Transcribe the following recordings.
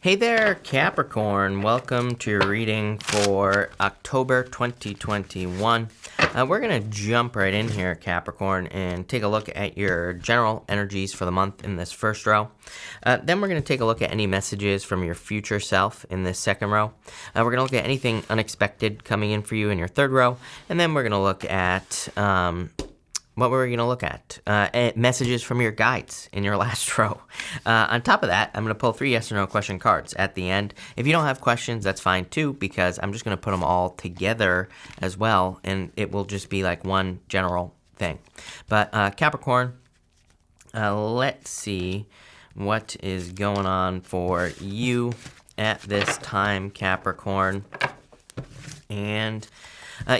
Hey there, Capricorn. Welcome to your reading for October 2021. We're going to jump right in here, Capricorn, and take a look at your general energies for the month in this first row. Then we're going to take a look at any messages from your future self in this second row. We're going to look at anything unexpected coming in for you in your third row. And then we're going to look at... what were we going to look at? Messages from your guides in your last row. On top of that, I'm going to pull 3 yes or no question cards at the end. If you don't have questions, that's fine too, because I'm just going to put them all together as well, and it will just be like one general thing. But Capricorn, let's see what is going on for you at this time, Capricorn. And...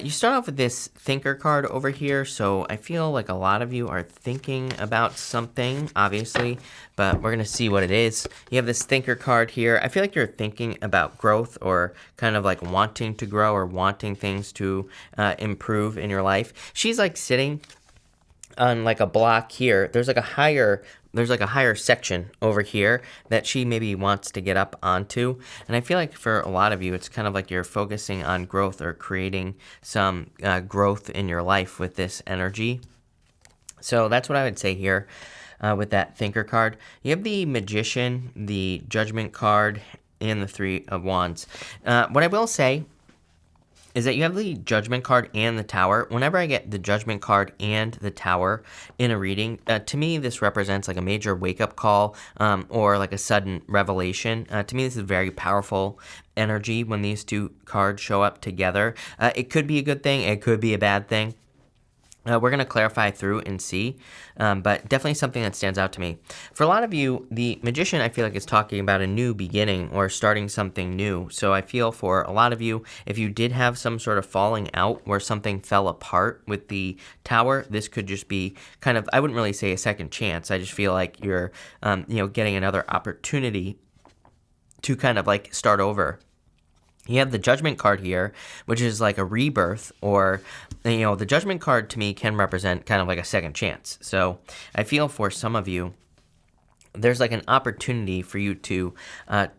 you start off with this thinker card over here, so I feel like a lot of you are thinking about something, obviously, but we're going to see what it is. You have this thinker card here. I feel like you're thinking about growth or kind of like wanting to grow or wanting things to improve in your life. She's like sitting on like a block here. There's like a higher section over here that she maybe wants to get up onto. And I feel like for a lot of you, it's kind of like you're focusing on growth or creating some growth in your life with this energy. So that's what I would say here with that thinker card. You have the Magician, the Judgment card, and the 3 of Wands. What I will say is that you have the Judgment card and the Tower. Whenever I get the Judgment card and the Tower in a reading, to me, this represents like a major wake-up call or like a sudden revelation. To me, this is very powerful energy when these 2 cards show up together. It could be a good thing. It could be a bad thing. We're going to clarify through and see, but definitely something that stands out to me. For a lot of you, the Magician, I feel like, is talking about a new beginning or starting something new. So I feel for a lot of you, if you did have some sort of falling out where something fell apart with the Tower, this could just be kind of, I wouldn't really say a second chance. I just feel like you're, getting another opportunity to kind of like start over. You have the Judgment card here, which is like a rebirth, or, the Judgment card to me can represent kind of like a second chance. So I feel for some of you, there's like an opportunity for you to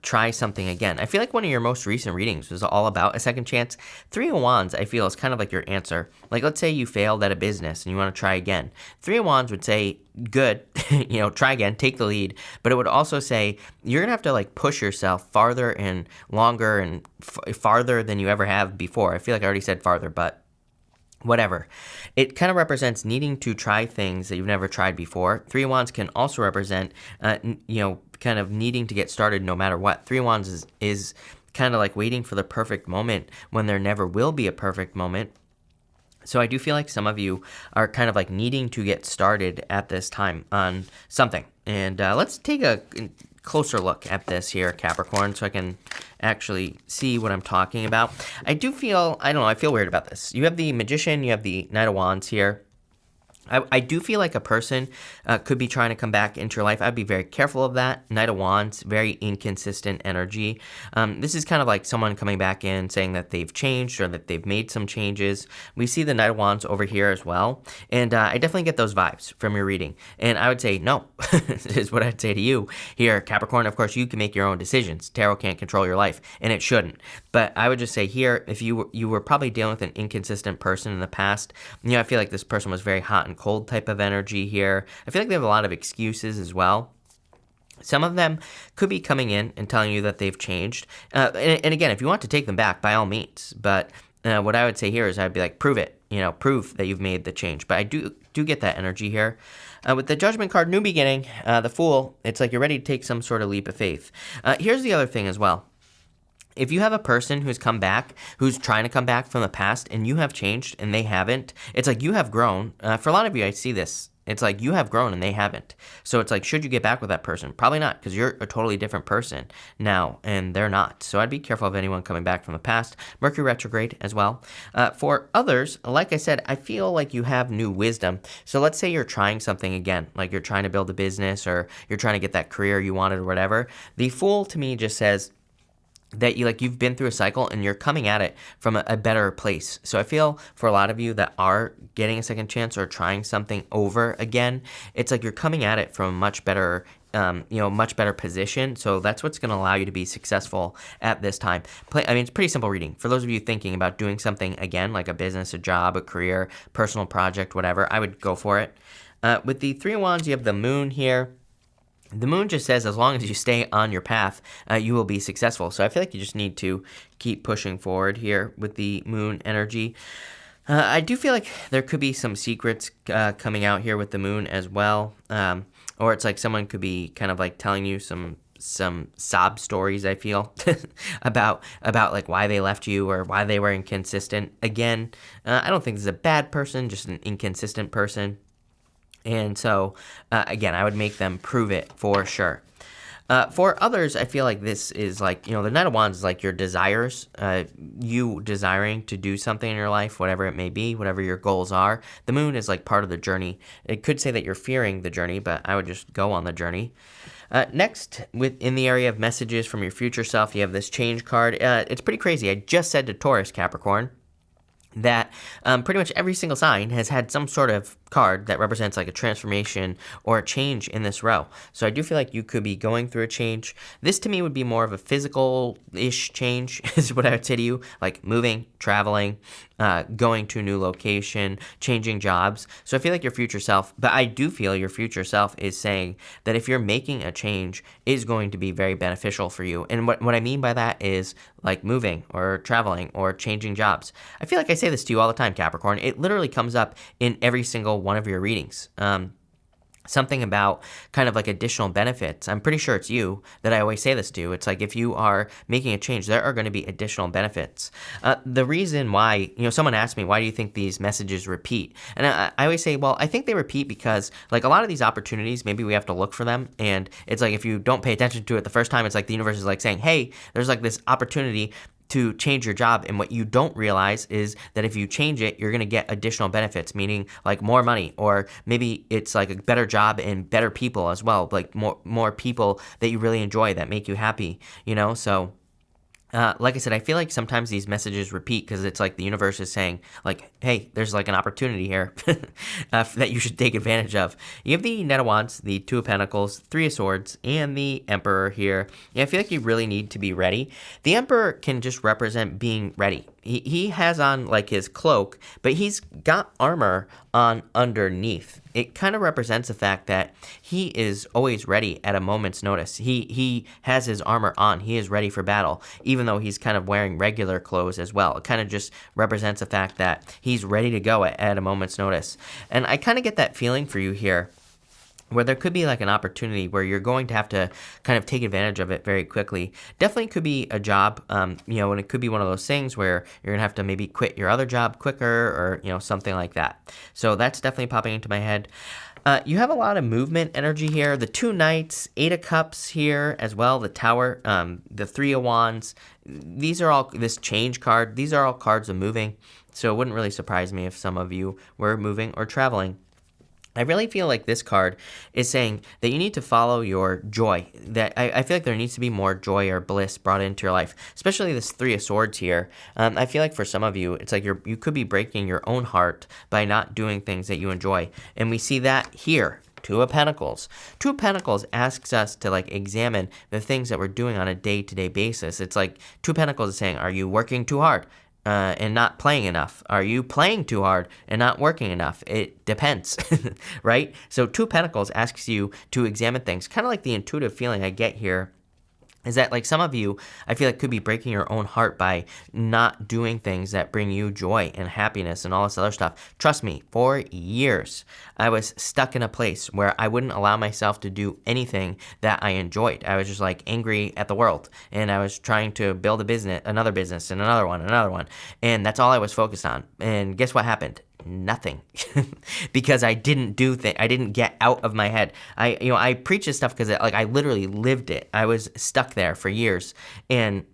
try something again. I feel like one of your most recent readings was all about a second chance. 3 of Wands, I feel, is kind of like your answer. Like, let's say you failed at a business and you want to try again. 3 of Wands would say, good, try again, take the lead. But it would also say you're going to have to like push yourself farther and longer and farther than you ever have before. I feel like I already said farther, but whatever. It kind of represents needing to try things that you've never tried before. 3 of Wands can also represent, kind of needing to get started no matter what. 3 of Wands is kind of like waiting for the perfect moment when there never will be a perfect moment. So I do feel like some of you are kind of like needing to get started at this time on something. And let's take a closer look at this here, Capricorn, so I can actually see what I'm talking about. I feel weird about this. You have the Magician, you have the Knight of Wands here. I do feel like a person could be trying to come back into your life. I'd be very careful of that. Knight of Wands, very inconsistent energy. This is kind of like someone coming back in saying that they've changed or that they've made some changes. We see the Knight of Wands over here as well. And I definitely get those vibes from your reading. And I would say no, is what I'd say to you here, Capricorn. Of course, you can make your own decisions. Tarot can't control your life, and it shouldn't. But I would just say here, if you were probably dealing with an inconsistent person in the past, I feel like this person was very hot and cold type of energy here. I feel like they have a lot of excuses as well. Some of them could be coming in and telling you that they've changed. And again, if you want to take them back, by all means. But what I would say here is I'd be like, prove it. Prove that you've made the change. But I do get that energy here. With the Judgment card, new beginning, the Fool, it's like you're ready to take some sort of leap of faith. Here's the other thing as well. If you have a person who's come back, who's trying to come back from the past, and you have changed and they haven't, it's like you have grown. For a lot of you, I see this. It's like you have grown and they haven't. So it's like, should you get back with that person? Probably not, because you're a totally different person now, and they're not. So I'd be careful of anyone coming back from the past. Mercury retrograde as well. For others, like I said, I feel like you have new wisdom. So let's say you're trying something again, like you're trying to build a business or you're trying to get that career you wanted or whatever. The Fool to me just says that you've been through a cycle and you're coming at it from a better place. So I feel for a lot of you that are getting a second chance or trying something over again, it's like you're coming at it from a much better much better position. So that's what's going to allow you to be successful at this time. It's pretty simple reading. For those of you thinking about doing something again, like a business, a job, a career, personal project, whatever, I would go for it. With the Three of Wands, you have the Moon here. The Moon just says as long as you stay on your path, you will be successful. So I feel like you just need to keep pushing forward here with the Moon energy. I do feel like there could be some secrets coming out here with the Moon as well. Or it's like someone could be kind of like telling you some sob stories, I feel, about like why they left you or why they were inconsistent. Again, I don't think this is a bad person, just an inconsistent person. And so, again, I would make them prove it for sure. For others, I feel like this is like, the Knight of Wands is like your desires, you desiring to do something in your life, whatever it may be, whatever your goals are. The Moon is like part of the journey. It could say that you're fearing the journey, but I would just go on the journey. Next, in the area of messages from your future self, you have this change card. It's pretty crazy. I just said to Taurus, Capricorn, that pretty much every single sign has had some sort of card that represents like a transformation or a change in this row. So I do feel like you could be going through a change. This to me would be more of a physical-ish change is what I would say to you, like moving, traveling, going to a new location, changing jobs. So I feel like your future self, but I do feel your future self is saying that if you're making a change, is going to be very beneficial for you. And what I mean by that is like moving or traveling or changing jobs. I feel like I say this to you all the time, Capricorn. It literally comes up in every single one of your readings. Something about kind of like additional benefits. I'm pretty sure it's you that I always say this to. It's like if you are making a change, there are going to be additional benefits. The reason why, someone asked me, why do you think these messages repeat? And I always say, well, I think they repeat because like a lot of these opportunities, maybe we have to look for them. And it's like if you don't pay attention to it the first time, it's like the universe is like saying, hey, there's like this opportunity to change your job, and what you don't realize is that if you change it, you're going to get additional benefits, meaning like more money, or maybe it's like a better job and better people as well, like more people that you really enjoy that make you happy, so like I said, I feel like sometimes these messages repeat because it's like the universe is saying like, hey, there's like an opportunity here that you should take advantage of. You have the Knight of Wands, the Two of Pentacles, Three of Swords, and the Emperor here. Yeah, I feel like you really need to be ready. The Emperor can just represent being ready. He has on like his cloak, but he's got armor on underneath. It kind of represents the fact that he is always ready at a moment's notice. He has his armor on. He is ready for battle, even though he's kind of wearing regular clothes as well. It kind of just represents the fact that he's ready to go at a moment's notice. And I kind of get that feeling for you here, where there could be like an opportunity where you're going to have to kind of take advantage of it very quickly. Definitely could be a job, and it could be one of those things where you're going to have to maybe quit your other job quicker or, something like that. So that's definitely popping into my head. You have a lot of movement energy here. The two Knights, Eight of Cups here as well, the Tower, the Three of Wands. These are all, this change card, these are all cards of moving. So it wouldn't really surprise me if some of you were moving or traveling. I really feel like this card is saying that you need to follow your joy. That I feel like there needs to be more joy or bliss brought into your life, especially this Three of Swords here. I feel like for some of you, it's like you could be breaking your own heart by not doing things that you enjoy. And we see that here. Two of Pentacles. Two of Pentacles asks us to like examine the things that we're doing on a day-to-day basis. It's like Two of Pentacles is saying, are you working too hard? And not playing enough? Are you playing too hard and not working enough? It depends, right? So Two of Pentacles asks you to examine things, kind of like the intuitive feeling I get here is that like some of you, I feel like could be breaking your own heart by not doing things that bring you joy and happiness and all this other stuff. Trust me, for years, I was stuck in a place where I wouldn't allow myself to do anything that I enjoyed. I was just like angry at the world, and I was trying to build a business, another business, and another one. And that's all I was focused on. And guess what happened? Nothing. Because I didn't I didn't get out of my head. I preach this stuff because like I literally lived it. I was stuck there for years, and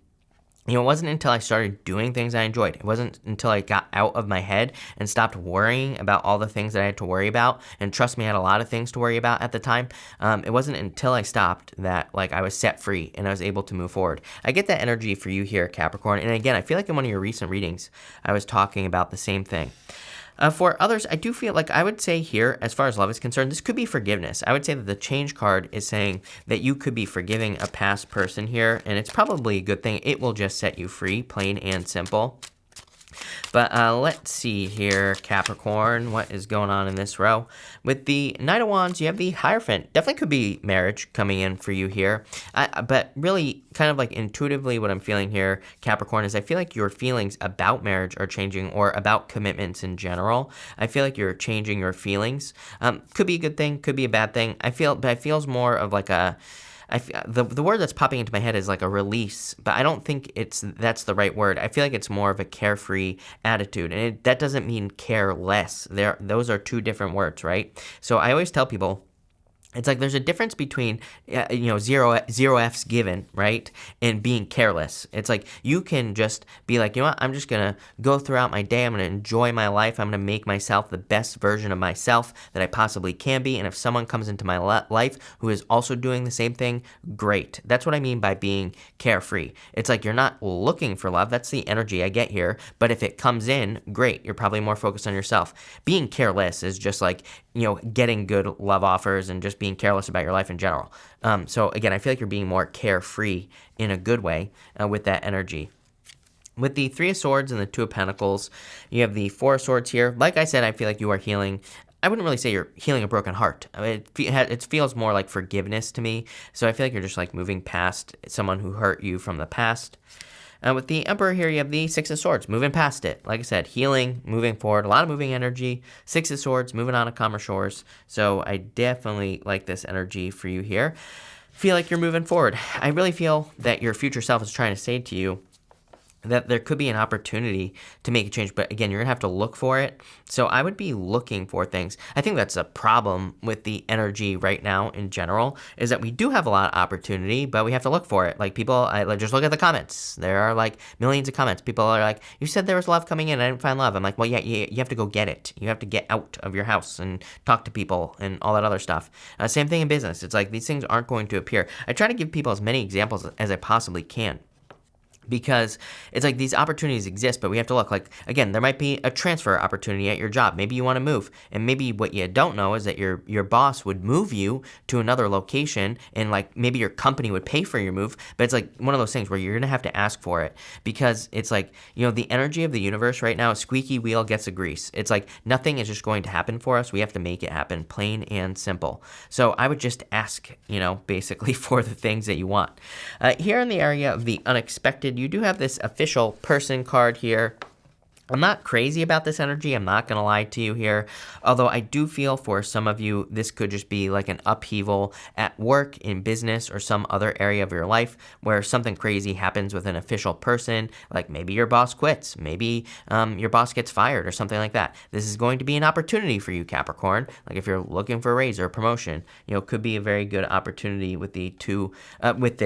it wasn't until I started doing things I enjoyed. It wasn't until I got out of my head and stopped worrying about all the things that I had to worry about. And trust me, I had a lot of things to worry about at the time. It wasn't until I stopped that like I was set free and I was able to move forward. I get that energy for you here, Capricorn. And again, I feel like in one of your recent readings, I was talking about the same thing. For others, I do feel like I would say here, as far as love is concerned, this could be forgiveness. I would say that the change card is saying that you could be forgiving a past person here, and it's probably a good thing. It will just set you free, plain and simple. But let's see here, Capricorn, what is going on in this row? With the Knight of Wands, you have the Hierophant. Definitely could be marriage coming in for you here. But really, kind of like intuitively what I'm feeling here, Capricorn, is I feel like your feelings about marriage are changing, or about commitments in general. I feel like you're changing your feelings. Could be a good thing, could be a bad thing. But it feels more of like a... the word that's popping into my head is like a release, but I don't think that's the right word. I feel like it's more of a carefree attitude, and that doesn't mean careless. Those are two different words, right? So I always tell people, it's like there's a difference between, zero F's given, right, and being careless. It's like you can just be like, you know what, I'm just going to go throughout my day. I'm going to enjoy my life. I'm going to make myself the best version of myself that I possibly can be. And if someone comes into my life who is also doing the same thing, great. That's what I mean by being carefree. It's like you're not looking for love. That's the energy I get here. But if it comes in, great. You're probably more focused on yourself. Being careless is just like, getting good love offers and just being careless about your life in general. So again, I feel like you're being more carefree in a good way with that energy. With the Three of Swords and the Two of Pentacles, you have the Four of Swords here. Like I said, I feel like you are healing. I wouldn't really say you're healing a broken heart. I mean, it feels more like forgiveness to me. So I feel like you're just like moving past someone who hurt you from the past. With the Emperor here, you have the Six of Swords, moving past it. Like I said, healing, moving forward, a lot of moving energy. Six of Swords, moving on to calmer shores. So I definitely like this energy for you here. Feel like you're moving forward. I really feel that your future self is trying to say to you that there could be an opportunity to make a change, but again, you're gonna have to look for it. So I would be looking for things. I think that's a problem with the energy right now in general, is that we do have a lot of opportunity, but we have to look for it. Like people, just look at the comments. There are like millions of comments. People are like, you said there was love coming in, I didn't find love. I'm like, well, yeah, you have to go get it. You have to get out of your house and talk to people and all that other stuff. Same thing in business. It's like these things aren't going to appear. I try to give people as many examples as I possibly can, because it's like these opportunities exist, but we have to look. Like, again, there might be a transfer opportunity at your job. Maybe you want to move, and maybe what you don't know is that your boss would move you to another location, and like maybe your company would pay for your move, but it's like one of those things where you're going to have to ask for it, because it's like, the energy of the universe right now, a squeaky wheel gets the grease. It's like nothing is just going to happen for us. We have to make it happen, plain and simple. So I would just ask, basically for the things that you want. Here in the area of the unexpected, you do have this official person card here. I'm not crazy about this energy. I'm not going to lie to you here. Although I do feel for some of you, this could just be like an upheaval at work, in business, or some other area of your life where something crazy happens with an official person. Like maybe your boss quits. Maybe your boss gets fired or something like that. This is going to be an opportunity for you, Capricorn. Like if you're looking for a raise or a promotion, could be a very good opportunity with the with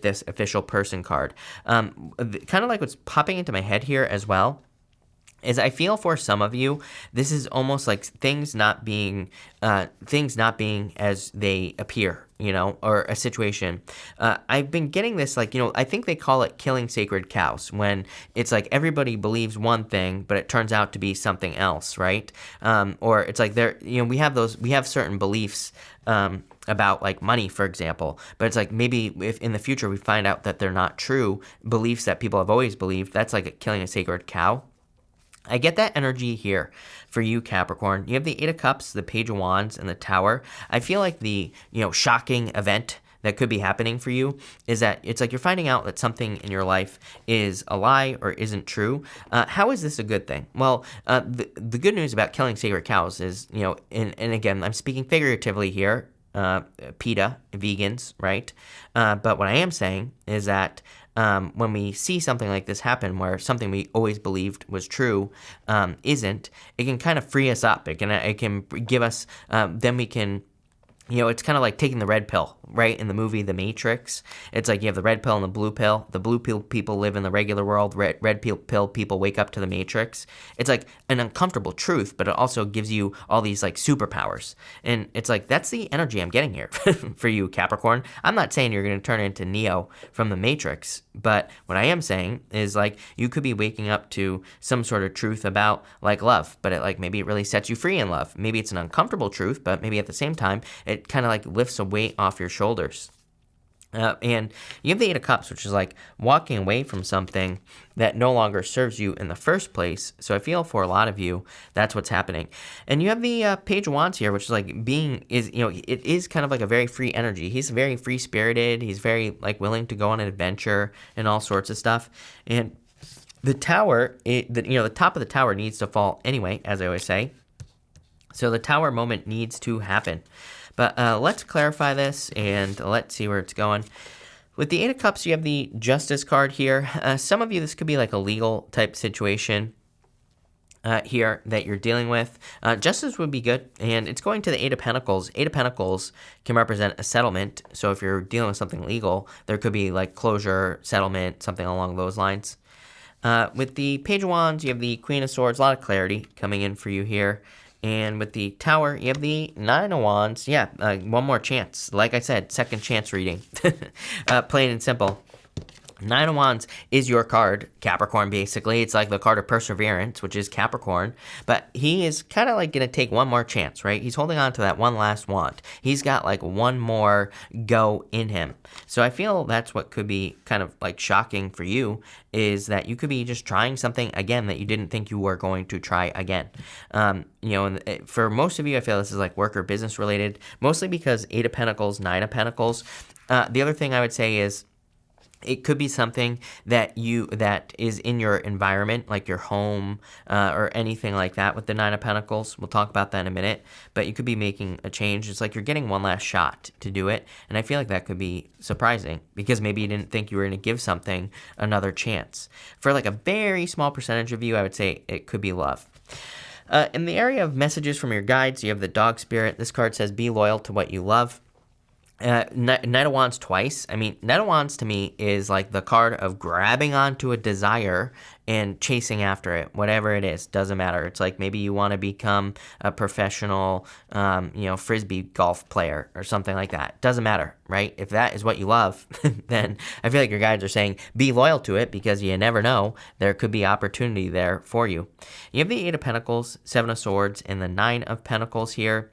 this official person card. Kind of like what's popping into my head here as well is I feel for some of you, this is almost like things not being as they appear, or a situation. I've been getting this, like, I think they call it killing sacred cows, when it's like everybody believes one thing, but it turns out to be something else, right? Or it's like we have certain beliefs about like money, for example, but it's like maybe if in the future we find out that they're not true beliefs that people have always believed, that's like killing a sacred cow. I get that energy here for you, Capricorn. You have the Eight of Cups, the Page of Wands, and the Tower. I feel like the, shocking event that could be happening for you is that it's like you're finding out that something in your life is a lie or isn't true. How is this a good thing? Well, the good news about killing sacred cows is, and again, I'm speaking figuratively here, PETA, vegans, right? But what I am saying is that when we see something like this happen, where something we always believed was true isn't, it can kind of free us up. It can give us, then we can You know, it's kind of like taking the red pill, right? In the movie The Matrix, it's like you have the red pill and the blue pill. The blue pill people live in the regular world. Red pill people wake up to the Matrix. It's like an uncomfortable truth, but it also gives you all these like superpowers. And it's like, that's the energy I'm getting here for you, Capricorn. I'm not saying you're going to turn into Neo from the Matrix, but what I am saying is like, you could be waking up to some sort of truth about like love, but maybe it really sets you free in love. Maybe it's an uncomfortable truth, but maybe at the same time, it kind of like lifts a weight off your shoulders. And you have the Eight of Cups, which is like walking away from something that no longer serves you in the first place. So I feel for a lot of you, that's what's happening. And you have the Page of Wands here, which is like it is kind of like a very free energy. He's very free spirited. He's very like willing to go on an adventure and all sorts of stuff. And the tower, the top of the tower needs to fall anyway, as I always say. So the tower moment needs to happen. But let's clarify this and let's see where it's going. With the Eight of Cups, you have the Justice card here. Some of you, this could be like a legal type situation here that you're dealing with. Justice would be good, and it's going to the Eight of Pentacles. Eight of Pentacles can represent a settlement. So if you're dealing with something legal, there could be like closure, settlement, something along those lines. With the Page of Wands, you have the Queen of Swords. A lot of clarity coming in for you here. And with the Tower, you have the Nine of Wands. Yeah, one more chance. Like I said, second chance reading. Plain and simple. Nine of Wands is your card, Capricorn, basically. It's like the card of perseverance, which is Capricorn. But he is kind of like going to take one more chance, right? He's holding on to that one last wand. He's got like one more go in him. So I feel that's what could be kind of like shocking for you, is that you could be just trying something again that you didn't think you were going to try again. And for most of you, I feel this is like work or business related, mostly because Eight of Pentacles, Nine of Pentacles. The other thing I would say is, it could be something that is in your environment, like your home or anything like that with the Nine of Pentacles. We'll talk about that in a minute. But you could be making a change. It's like you're getting one last shot to do it. And I feel like that could be surprising because maybe you didn't think you were going to give something another chance. For like a very small percentage of you, I would say it could be love. In the area of messages from your guides, you have the Dog Spirit. This card says, be loyal to what you love. Knight of Wands twice. I mean, Knight of Wands to me is like the card of grabbing onto a desire and chasing after it, whatever it is, doesn't matter. It's like maybe you want to become a professional, Frisbee golf player or something like that. Doesn't matter, right? If that is what you love, then I feel like your guides are saying be loyal to it because you never know. There could be opportunity there for you. You have the Eight of Pentacles, Seven of Swords, and the Nine of Pentacles here.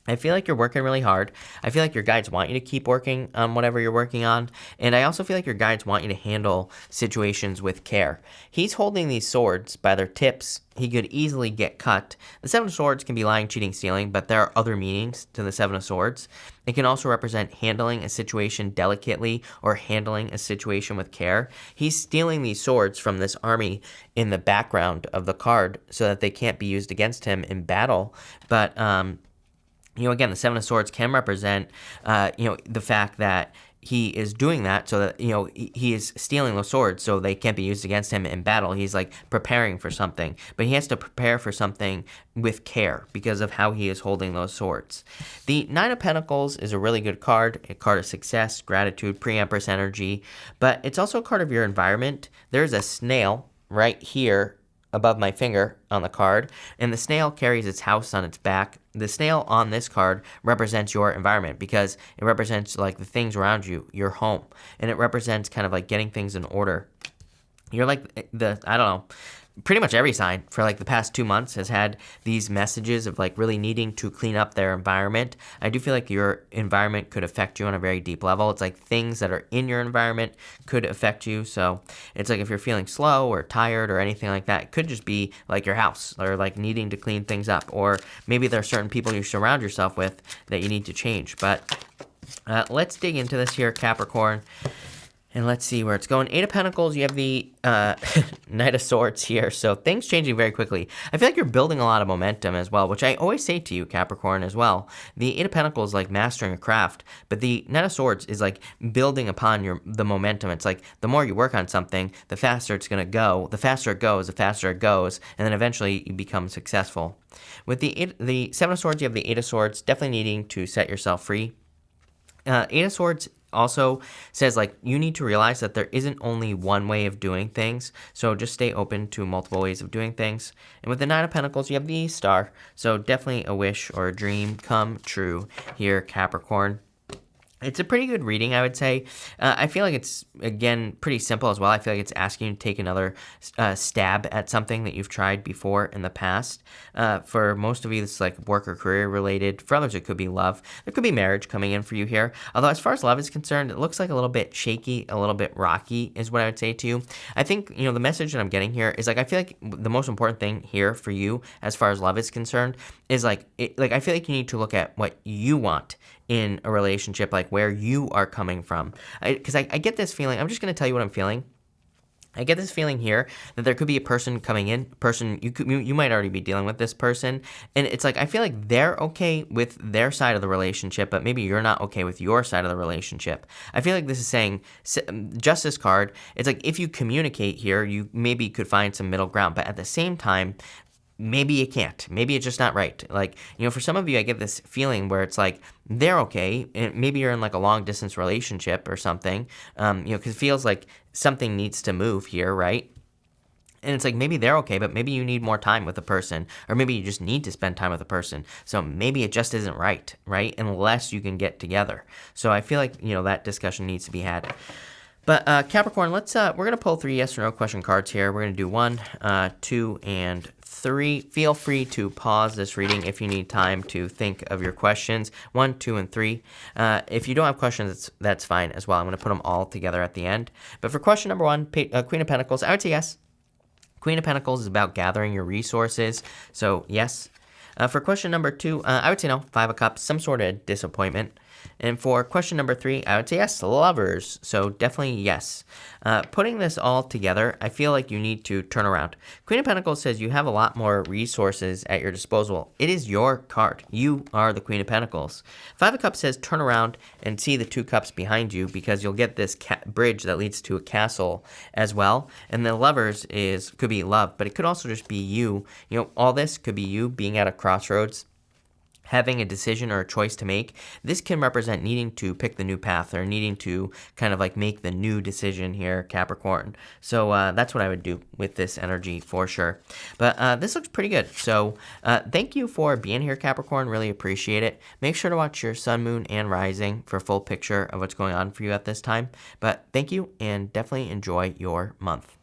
I feel like you're working really hard. I feel like your guides want you to keep working on whatever you're working on. And I also feel like your guides want you to handle situations with care. He's holding these swords by their tips. He could easily get cut. The Seven of Swords can be lying, cheating, stealing, but there are other meanings to the Seven of Swords. It can also represent handling a situation delicately or handling a situation with care. He's stealing these swords from this army in the background of the card so that they can't be used against him in battle. But, again, the Seven of Swords can represent, the fact that he is doing that so that, he is stealing those swords so they can't be used against him in battle. He's like preparing for something, but he has to prepare for something with care because of how he is holding those swords. The Nine of Pentacles is a really good card, a card of success, gratitude, pre-Empress energy, but it's also a card of your environment. There's a snail right here above my finger on the card, and the snail carries its house on its back. The snail on this card represents your environment because it represents like the things around you, your home, and it represents kind of like getting things in order. You're like pretty much every sign for like the past 2 months has had these messages of like really needing to clean up their environment. I do feel like your environment could affect you on a very deep level. It's like things that are in your environment could affect you. So it's like if you're feeling slow or tired or anything like that, it could just be like your house or like needing to clean things up. Or maybe there are certain people you surround yourself with that you need to change. But let's dig into this here, Capricorn. And let's see where it's going. Eight of Pentacles, you have the Knight of Swords here. So things changing very quickly. I feel like you're building a lot of momentum as well, which I always say to you, Capricorn, as well. The Eight of Pentacles is like mastering a craft, but the Knight of Swords is like building upon the momentum. It's like the more you work on something, the faster it's going to go. The faster it goes, and then eventually you become successful. With the Seven of Swords, you have the Eight of Swords, definitely needing to set yourself free. Eight of Swords also says, like, you need to realize that there isn't only one way of doing things, so just stay open to multiple ways of doing things. And with the Nine of Pentacles, you have the Star, so definitely a wish or a dream come true here, Capricorn. It's a pretty good reading, I would say. I feel like it's, again, pretty simple as well. I feel like it's asking you to take another stab at something that you've tried before in the past. For most of you, it's like work or career related. For others, it could be love. There could be marriage coming in for you here. Although as far as love is concerned, it looks like a little bit shaky, a little bit rocky is what I would say to you. I think, the message that I'm getting here is, like, I feel like the most important thing here for you as far as love is concerned is, I feel like you need to look at what you want in a relationship, like where you are coming from. Because I get this feeling, I'm just going to tell you what I'm feeling. I get this feeling here that there could be a person coming in, you might already be dealing with this person, and it's like, I feel like they're okay with their side of the relationship, but maybe you're not okay with your side of the relationship. I feel like this is saying, Justice card, it's like if you communicate here, you maybe could find some middle ground, but at the same time, maybe you can't. Maybe it's just not right. Like, for some of you, I get this feeling where it's like they're okay, and maybe you're in like a long distance relationship or something, because it feels like something needs to move here, right? And it's like maybe they're okay, but maybe you need more time with the person, or maybe you just need to spend time with the person. So maybe it just isn't right? Unless you can get together. So I feel like, that discussion needs to be had. But Capricorn, we're gonna pull 3 yes or no question cards here. We're gonna do 1, 2, and 3. Feel free to pause this reading if you need time to think of your questions. 1, 2, and 3. If you don't have questions, that's fine as well. I'm gonna put them all together at the end. But for question number 1, Queen of Pentacles, I would say yes. Queen of Pentacles is about gathering your resources, so yes. For question number 2, I would say no. 5 of Cups, some sort of disappointment. And for question number 3, I would say yes, Lovers. So definitely yes. Putting this all together, I feel like you need to turn around. Queen of Pentacles says you have a lot more resources at your disposal. It is your card. You are the Queen of Pentacles. 5 of Cups says turn around and see the 2 cups behind you, because you'll get this bridge that leads to a castle as well. And the Lovers could be love, but it could also just be you. All this could be you being at a crossroads, having a decision or a choice to make. This can represent needing to pick the new path, or needing to kind of like make the new decision here, Capricorn. So that's what I would do with this energy for sure. But this looks pretty good. So thank you for being here, Capricorn. Really appreciate it. Make sure to watch your sun, moon, and rising for a full picture of what's going on for you at this time. But thank you, and definitely enjoy your month.